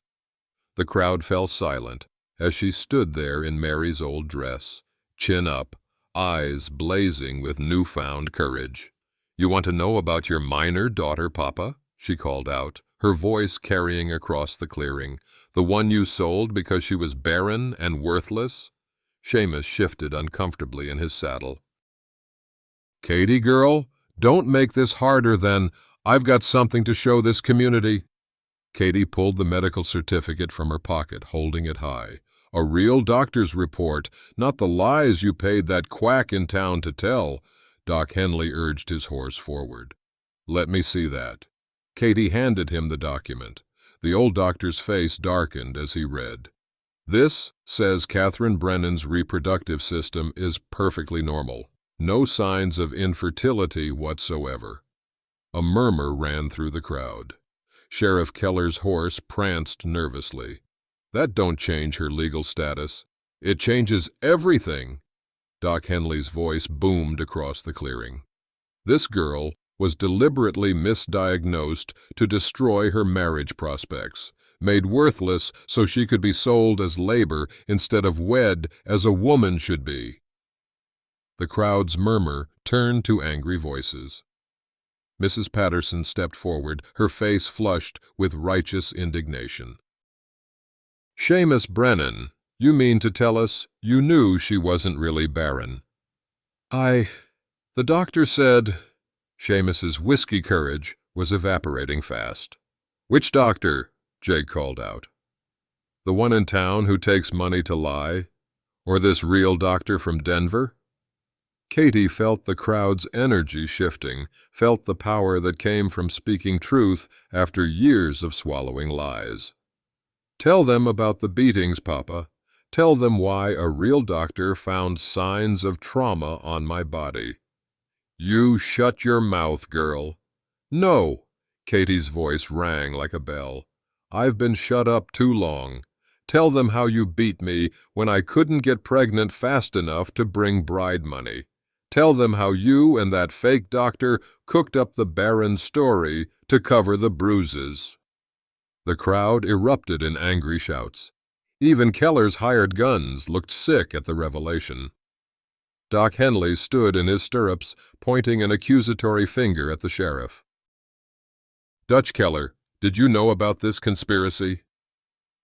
The crowd fell silent as she stood there in Mary's old dress, chin up, eyes blazing with newfound courage. "You want to know about your minor daughter, Papa?" she called out, her voice carrying across the clearing. "The one you sold because she was barren and worthless?" Seamus shifted uncomfortably in his saddle. "Katie, girl, don't make this harder than I've got something to show this community." Katie pulled the medical certificate from her pocket, holding it high. "A real doctor's report, not the lies you paid that quack in town to tell." Doc Henley urged his horse forward. "Let me see that." Katie handed him the document. The old doctor's face darkened as he read. "This says Catherine Brennan's reproductive system is perfectly normal. No signs of infertility whatsoever." A murmur ran through the crowd. Sheriff Keller's horse pranced nervously. "That don't change her legal status. It changes everything." Doc Henley's voice boomed across the clearing. "This girl was deliberately misdiagnosed to destroy her marriage prospects, made worthless so she could be sold as labor instead of wed as a woman should be." The crowd's murmur turned to angry voices. Mrs. Patterson stepped forward, her face flushed with righteous indignation. "Seamus Brennan, you mean to tell us you knew she wasn't really barren?" The doctor said..." Seamus's whiskey courage was evaporating fast. "Which doctor?" Jake called out. "The one in town who takes money to lie? Or this real doctor from Denver?" Katie felt the crowd's energy shifting, felt the power that came from speaking truth after years of swallowing lies. "Tell them about the beatings, Papa. Tell them why a real doctor found signs of trauma on my body." "You shut your mouth, girl." "No," Katie's voice rang like a bell. "I've been shut up too long. Tell them how you beat me when I couldn't get pregnant fast enough to bring bride money. Tell them how you and that fake doctor cooked up the barren story to cover the bruises." The crowd erupted in angry shouts. Even Keller's hired guns looked sick at the revelation. Doc Henley stood in his stirrups, pointing an accusatory finger at the sheriff. "Dutch Keller, did you know about this conspiracy?"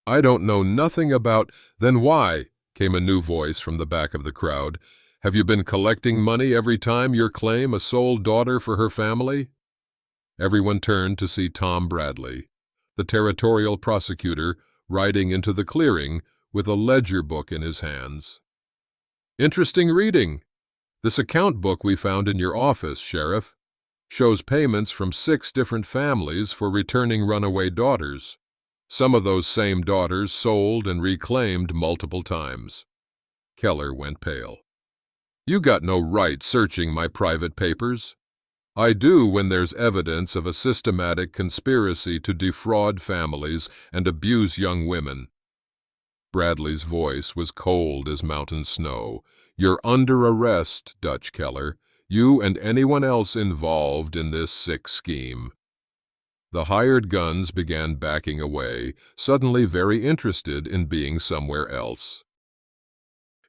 "I don't know nothing about..." "Then why?" came a new voice from the back of the crowd. "Have you been collecting money every time you claim a sole daughter for her family?" Everyone turned to see Tom Bradley. the territorial prosecutor riding into the clearing with a ledger book in his hands. "Interesting reading. This account book we found in your office, Sheriff, shows payments from 6 different families for returning runaway daughters. Some of those same daughters sold and reclaimed multiple times." Keller went pale. "You got no right searching my private papers." "I do when there's evidence of a systematic conspiracy to defraud families and abuse young women." Bradley's voice was cold as mountain snow. "You're under arrest, Dutch Keller. You and anyone else involved in this sick scheme." The hired guns began backing away, suddenly very interested in being somewhere else.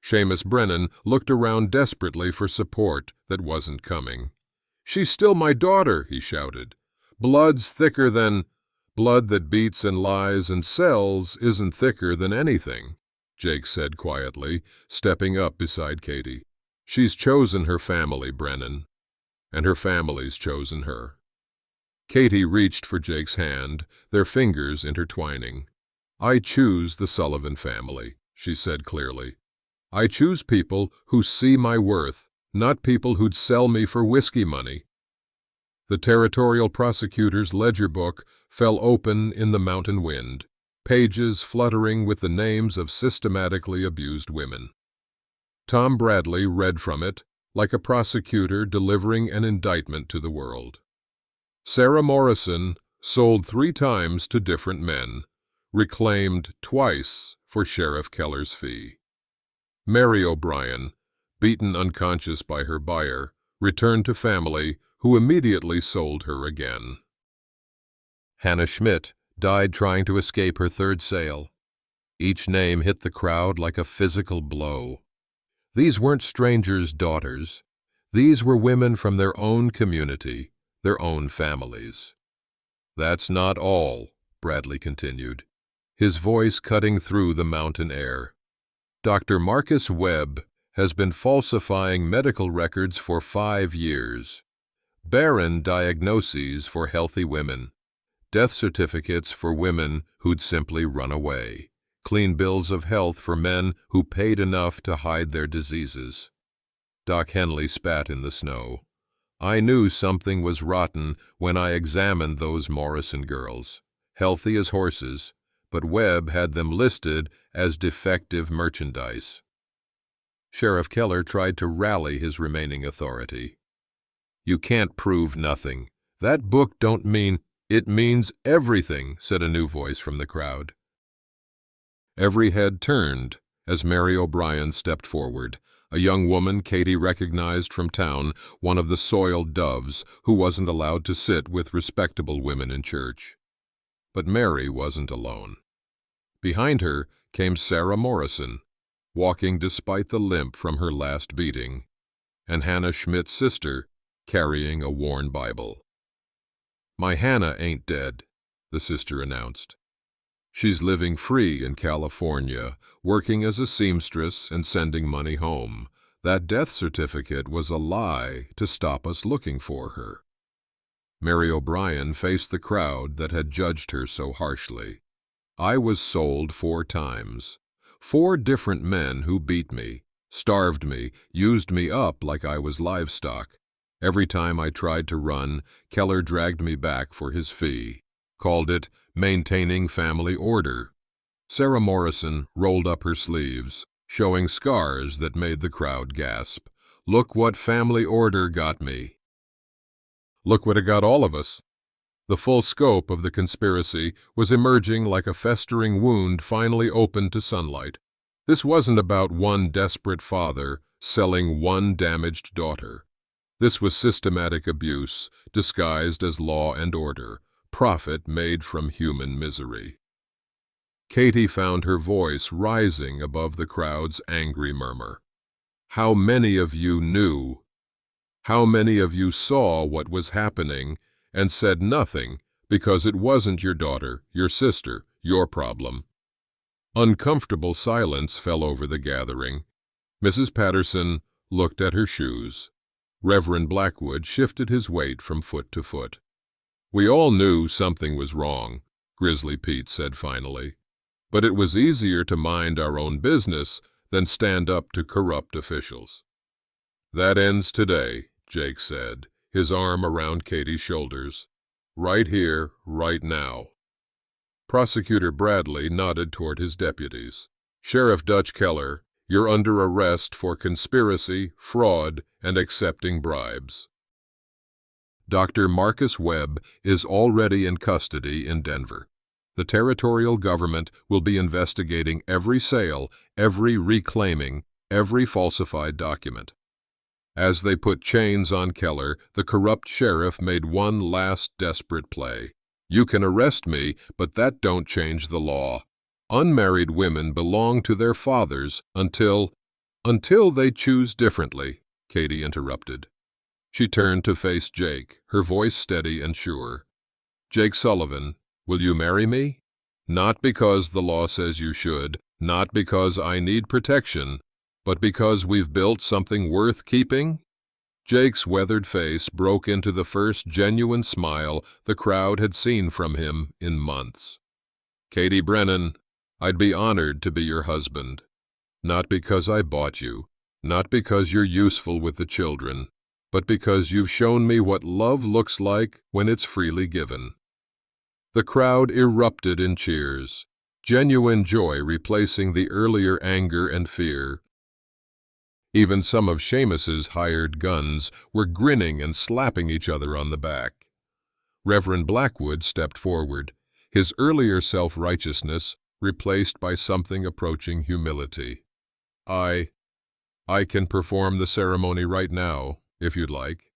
Seamus Brennan looked around desperately for support that wasn't coming. "She's still my daughter," he shouted. "Blood's thicker than—" "Blood that beats and lies and sells isn't thicker than anything," Jake said quietly, stepping up beside Katie. "She's chosen her family, Brennan, and her family's chosen her." Katie reached for Jake's hand, their fingers intertwining. "I choose the Sullivan family," she said clearly. "I choose people who see my worth, not people who'd sell me for whiskey money." The territorial prosecutor's ledger book fell open in the mountain wind, pages fluttering with the names of systematically abused women. Tom Bradley read from it like a prosecutor delivering an indictment to the world. Sarah Morrison sold 3 times to different men, reclaimed twice for Sheriff Keller's fee. Mary O'Brien, beaten unconscious by her buyer, returned to family, who immediately sold her again. Hannah Schmidt died trying to escape her 3rd sale. Each name hit the crowd like a physical blow. These weren't strangers' daughters. These were women from their own community, their own families. "That's not all," Bradley continued, his voice cutting through the mountain air. "Dr. Marcus Webb has been falsifying medical records for 5 years. Barren diagnoses for healthy women, death certificates for women who'd simply run away, clean bills of health for men who paid enough to hide their diseases." Doc Henley spat in the snow. "I knew something was rotten when I examined those Morrison girls, healthy as horses, but Webb had them listed as defective merchandise." Sheriff Keller tried to rally his remaining authority. "You can't prove nothing. That book don't mean—" "It means everything," said a new voice from the crowd. Every head turned as Mary O'Brien stepped forward, a young woman Katie recognized from town, one of the soiled doves who wasn't allowed to sit with respectable women in church. But Mary wasn't alone. Behind her came Sarah Morrison, walking despite the limp from her last beating, and Hannah Schmidt's sister, carrying a worn Bible. "My Hannah ain't dead," the sister announced. "She's living free in California, working as a seamstress and sending money home. That death certificate was a lie to stop us looking for her." Mary O'Brien faced the crowd that had judged her so harshly. "I was sold 4 times. 4 different men who beat me, starved me, used me up like I was livestock. Every time I tried to run, Keller dragged me back for his fee, called it maintaining family order." Sarah Morrison rolled up her sleeves, showing scars that made the crowd gasp. "Look what family order got me." Look what it got all of us. The full scope of the conspiracy was emerging like a festering wound finally opened to sunlight. This wasn't about one desperate father selling one damaged daughter. This was systematic abuse, disguised as law and order, profit made from human misery. Katie found her voice rising above the crowd's angry murmur. "How many of you knew? How many of you saw what was happening and said nothing because it wasn't your daughter, your sister, your problem?" Uncomfortable silence fell over the gathering. Mrs. Patterson looked at her shoes. Reverend Blackwood shifted his weight from foot to foot. "We all knew something was wrong," Grizzly Pete said finally. But it was easier to mind our own business than stand up to corrupt officials. That ends today, Jake said, his arm around Katie's shoulders. Right here, right now. Prosecutor Bradley nodded toward his deputies. Sheriff Dutch Keller, you're under arrest for conspiracy, fraud, and accepting bribes. Dr. Marcus Webb is already in custody in Denver. The territorial government will be investigating every sale, every reclaiming, every falsified document. As they put chains on Keller, the corrupt sheriff made one last desperate play. You can arrest me, but that don't change the law. Unmarried women belong to their fathers until they choose differently, Katie interrupted. She turned to face Jake, her voice steady and sure. Jake Sullivan, will you marry me? Not because the law says you should, not because I need protection, but because we've built something worth keeping? Jake's weathered face broke into the first genuine smile the crowd had seen from him in months. Katie Brennan, I'd be honored to be your husband. Not because I bought you, not because you're useful with the children, but because you've shown me what love looks like when it's freely given. The crowd erupted in cheers, genuine joy replacing the earlier anger and fear. Even some of Seamus's hired guns were grinning and slapping each other on the back. Reverend Blackwood stepped forward, his earlier self-righteousness replaced by something approaching humility. I can perform the ceremony right now, if you'd like.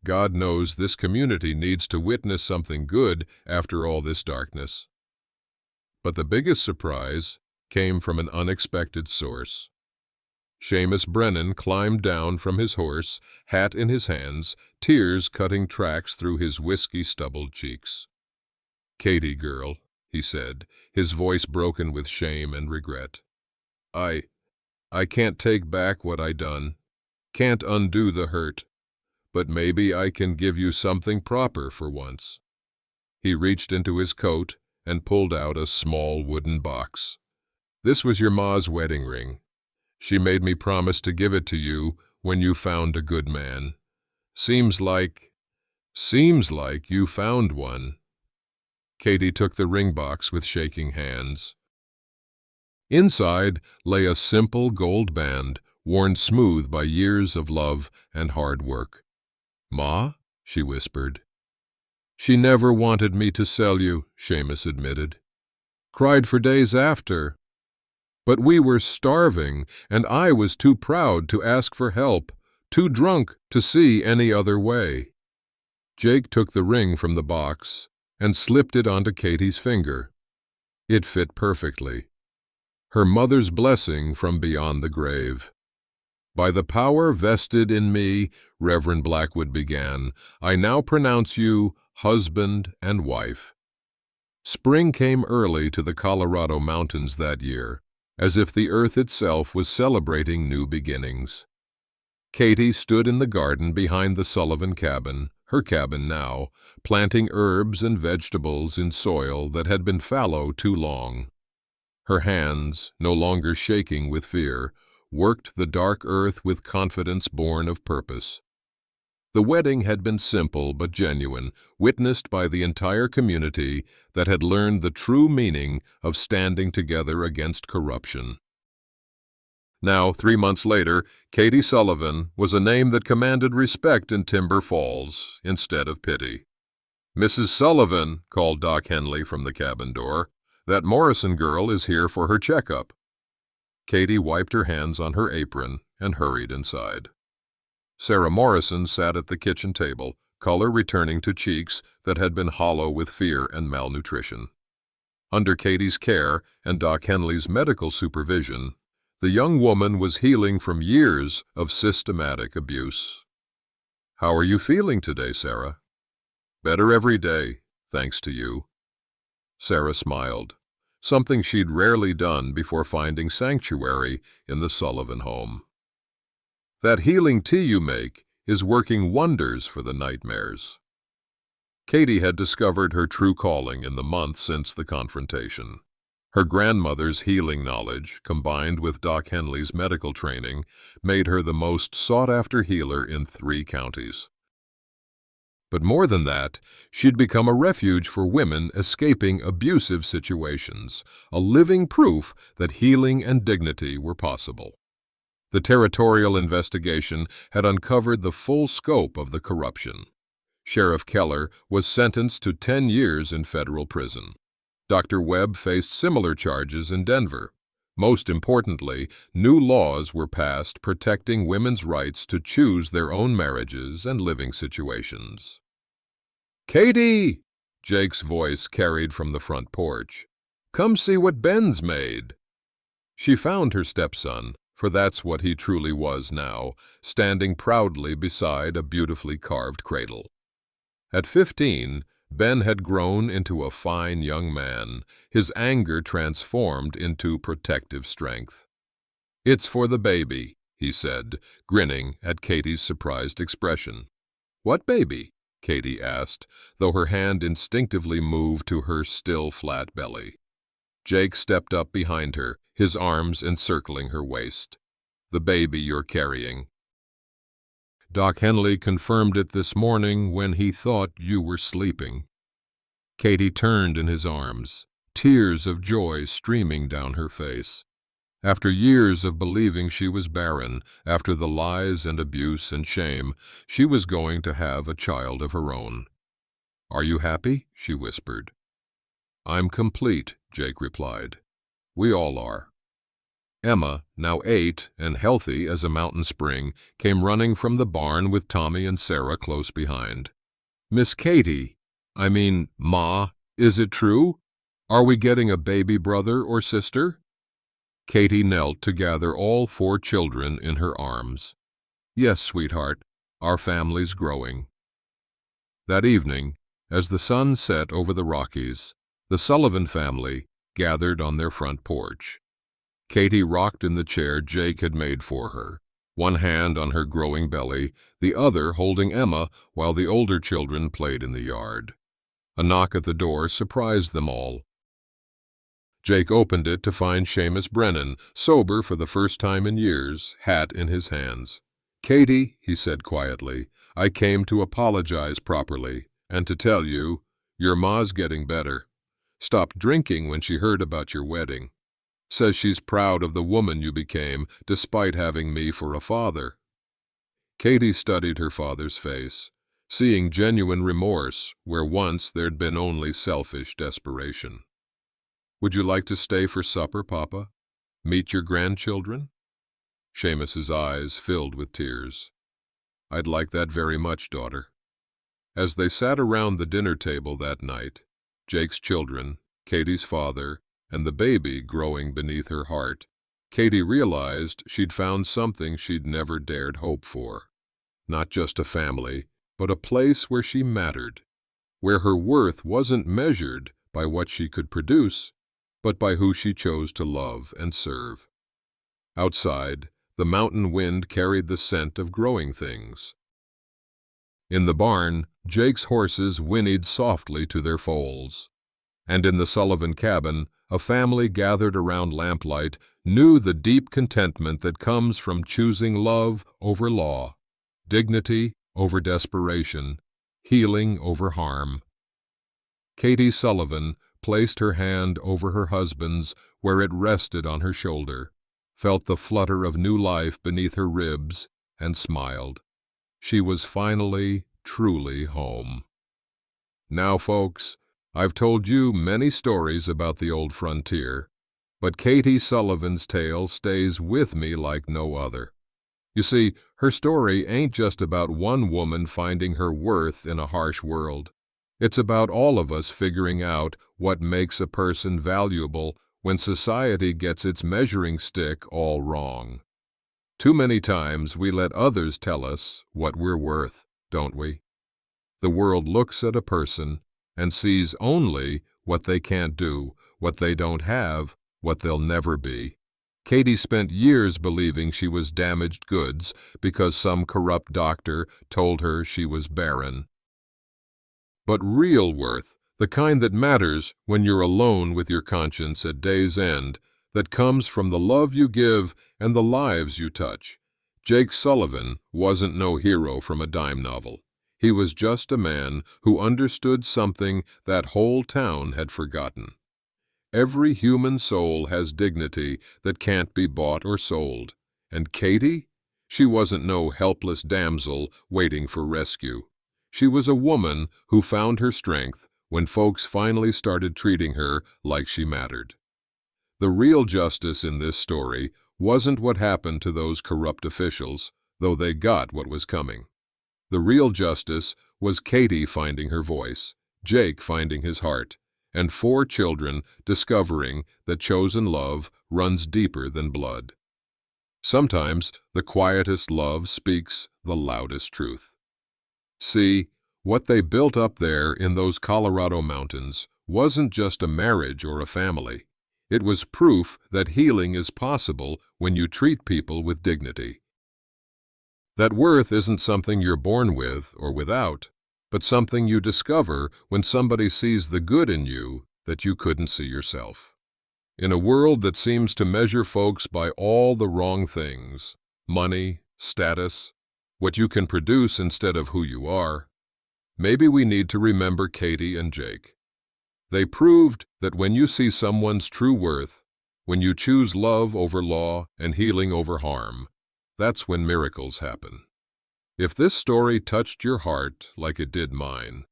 God knows this community needs to witness something good after all this darkness. But the biggest surprise came from an unexpected source. Seamus Brennan climbed down from his horse, hat in his hands, tears cutting tracks through his whiskey-stubbled cheeks. Katie, girl, he said, his voice broken with shame and regret. I can't take back what I done, can't undo the hurt, but maybe I can give you something proper for once. He reached into his coat and pulled out a small wooden box. This was your ma's wedding ring. She made me promise to give it to you when you found a good man. Seems like you found one. Katie took the ring box with shaking hands. Inside lay a simple gold band, worn smooth by years of love and hard work. Ma? She whispered. She never wanted me to sell you, Seamus admitted. Cried for days after. But we were starving, and I was too proud to ask for help, too drunk to see any other way. Jake took the ring from the box and slipped it onto Katie's finger. It fit perfectly. Her mother's blessing from beyond the grave. By the power vested in me, Reverend Blackwood began, I now pronounce you husband and wife. Spring came early to the Colorado mountains that year, as if the earth itself was celebrating new beginnings. Katie stood in the garden behind the Sullivan cabin, her cabin now, planting herbs and vegetables in soil that had been fallow too long. Her hands, no longer shaking with fear, worked the dark earth with confidence born of purpose. The wedding had been simple but genuine, witnessed by the entire community that had learned the true meaning of standing together against corruption. Now, 3 months later, Katie Sullivan was a name that commanded respect in Timber Falls instead of pity. "Mrs. Sullivan," called Doc Henley from the cabin door, "that Morrison girl is here for her checkup." Katie wiped her hands on her apron and hurried inside. Sarah Morrison sat at the kitchen table, color returning to cheeks that had been hollow with fear and malnutrition. Under Katie's care and Doc Henley's medical supervision, the young woman was healing from years of systematic abuse. "How are you feeling today, Sarah?" "Better every day, thanks to you." Sarah smiled, something she'd rarely done before finding sanctuary in the Sullivan home. "That healing tea you make is working wonders for the nightmares." Katie had discovered her true calling in the months since the confrontation. Her grandmother's healing knowledge, combined with Doc Henley's medical training, made her the most sought-after healer in 3 counties. But more than that, she'd become a refuge for women escaping abusive situations, a living proof that healing and dignity were possible. The territorial investigation had uncovered the full scope of the corruption. Sheriff Keller was sentenced to 10 years in federal prison. Dr. Webb faced similar charges in Denver. Most importantly, new laws were passed protecting women's rights to choose their own marriages and living situations. "Katie!" Jake's voice carried from the front porch. "Come see what Ben's made." She found her stepson, for that's what he truly was now, standing proudly beside a beautifully carved cradle. At 15, Ben had grown into a fine young man, his anger transformed into protective strength. "It's for the baby," he said, grinning at Katie's surprised expression. "What baby?" Katie asked, though her hand instinctively moved to her still flat belly. Jake stepped up behind her, his arms encircling her waist. "The baby you're carrying. Doc Henley confirmed it this morning when he thought you were sleeping." Katie turned in his arms, tears of joy streaming down her face. After years of believing she was barren, after the lies and abuse and shame, she was going to have a child of her own. "Are you happy?" she whispered. "I'm complete," Jake replied. "We all are." Emma, now 8 and healthy as a mountain spring, came running from the barn with Tommy and Sarah close behind. "Miss Katie, Ma, is it true? Are we getting a baby brother or sister?" Katie knelt to gather all 4 children in her arms. "Yes, sweetheart, our family's growing." That evening, as the sun set over the Rockies, the Sullivan family gathered on their front porch. Katie rocked in the chair Jake had made for her, one hand on her growing belly, the other holding Emma while the older children played in the yard. A knock at the door surprised them all. Jake opened it to find Seamus Brennan, sober for the first time in years, hat in his hands. "Katie," he said quietly, "I came to apologize properly, and to tell you, your ma's getting better. Stopped drinking when she heard about your wedding. Says she's proud of the woman you became, despite having me for a father." Katie studied her father's face, seeing genuine remorse where once there'd been only selfish desperation. "Would you like to stay for supper, Papa? Meet your grandchildren?" Seamus's eyes filled with tears. "I'd like that very much, daughter." As they sat around the dinner table that night, Jake's children, Katie's father, and the baby growing beneath her heart, Katie realized she'd found something she'd never dared hope for. Not just a family, but a place where she mattered, where her worth wasn't measured by what she could produce, but by who she chose to love and serve. Outside, the mountain wind carried the scent of growing things. In the barn, Jake's horses whinnied softly to their foals. And in the Sullivan cabin, a family gathered around lamplight knew the deep contentment that comes from choosing love over law, dignity over desperation, healing over harm. Katie Sullivan placed her hand over her husband's where it rested on her shoulder, felt the flutter of new life beneath her ribs, and smiled. She was finally, truly home. Now, folks, I've told you many stories about the old frontier, but Katie Sullivan's tale stays with me like no other. You see, her story ain't just about one woman finding her worth in a harsh world. It's about all of us figuring out what makes a person valuable when society gets its measuring stick all wrong. Too many times we let others tell us what we're worth, don't we? The world looks at a person and sees only what they can't do, what they don't have, what they'll never be. Katie spent years believing she was damaged goods because some corrupt doctor told her she was barren. But real worth, the kind that matters when you're alone with your conscience at day's end, that comes from the love you give and the lives you touch. Jake Sullivan wasn't no hero from a dime novel. He was just a man who understood something that whole town had forgotten. Every human soul has dignity that can't be bought or sold. And Katie? She wasn't no helpless damsel waiting for rescue. She was a woman who found her strength when folks finally started treating her like she mattered. The real justice in this story wasn't what happened to those corrupt officials, though they got what was coming. The real justice was Katie finding her voice, Jake finding his heart, and 4 children discovering that chosen love runs deeper than blood. Sometimes the quietest love speaks the loudest truth. See, what they built up there in those Colorado mountains wasn't just a marriage or a family. It was proof that healing is possible when you treat people with dignity. That worth isn't something you're born with or without, but something you discover when somebody sees the good in you that you couldn't see yourself. In a world that seems to measure folks by all the wrong things, money, status, what you can produce instead of who you are, maybe we need to remember Katie and Jake. They proved that when you see someone's true worth, when you choose love over law and healing over harm, that's when miracles happen. If this story touched your heart like it did mine,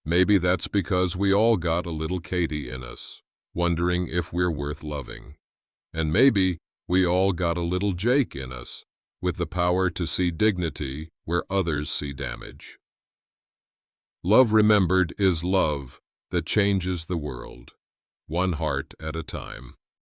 maybe that's because we all got a little Katie in us, wondering if we're worth loving. And maybe we all got a little Jake in us, with the power to see dignity where others see damage. Love remembered is love that changes the world, one heart at a time.